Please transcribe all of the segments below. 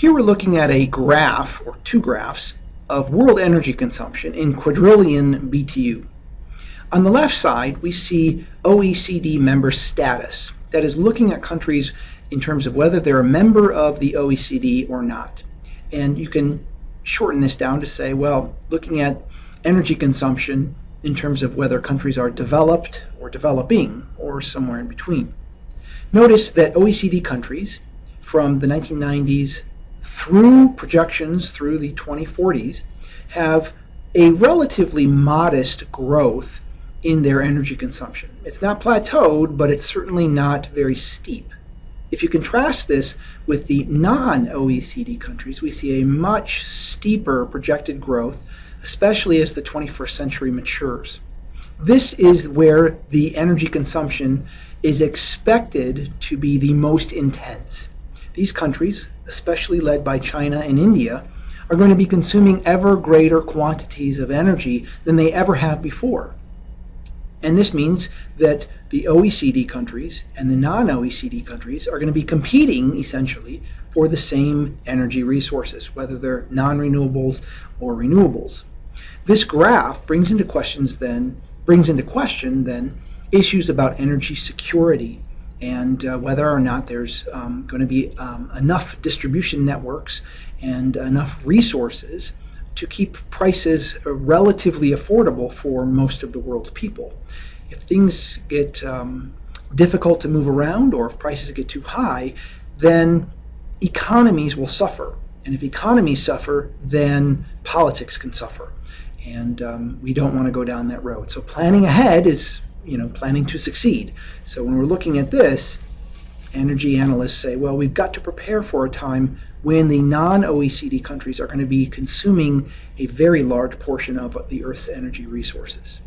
Here we're looking at a graph, or two graphs, of world energy consumption in quadrillion BTU. On the left side, we see OECD member status. That is looking at countries in terms of whether they're a member of the OECD or not. And you can shorten this down to say, well, looking at energy consumption in terms of whether countries are developed or developing or somewhere in between. Notice that OECD countries from the 1990s through projections through the 2040s have a relatively modest growth in their energy consumption. It's not plateaued, but it's certainly not very steep. If you contrast this with the non-OECD countries, we see a much steeper projected growth, especially as the 21st century matures. This is where the energy consumption is expected to be the most intense. These countries, especially led by China and India, are going to be consuming ever greater quantities of energy than they ever have before. And this means that the OECD countries and the non-OECD countries are going to be competing, essentially, for the same energy resources, whether they're non-renewables or renewables. This graph brings into question then issues about energy security and whether or not there's going to be enough distribution networks and enough resources to keep prices relatively affordable for most of the world's people. If things get difficult to move around, or if prices get too high, then economies will suffer. And if economies suffer, then politics can suffer. And we don't want to go down that road. So planning ahead is, planning to succeed. So when we're looking at this, energy analysts say, well, we've got to prepare for a time when the non-OECD countries are going to be consuming a very large portion of the Earth's energy resources.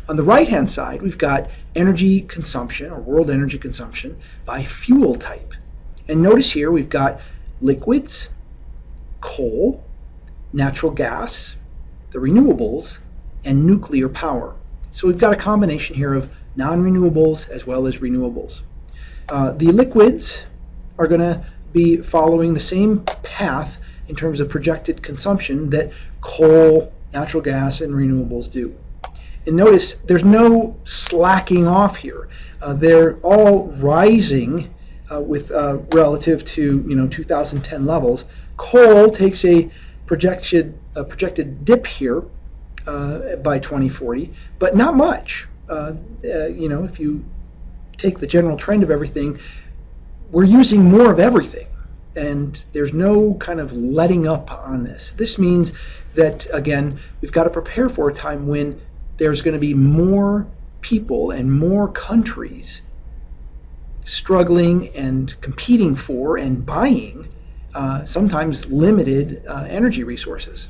On the right-hand side, we've got energy consumption, or world energy consumption, by fuel type. And notice here we've got liquids, coal, natural gas, the renewables, and nuclear power. So we've got a combination here of non-renewables as well as renewables. The liquids are going to be following the same path in terms of projected consumption that coal, natural gas, and renewables do. And notice there's no slacking off here. They're all rising with relative to 2010 levels. Coal takes a projected dip here by 2040, but not much. If you take the general trend of everything, we're using more of everything, and there's no kind of letting up on this. This means that, again, we've got to prepare for a time when there's going to be more people and more countries struggling and competing for and buying sometimes limited energy resources.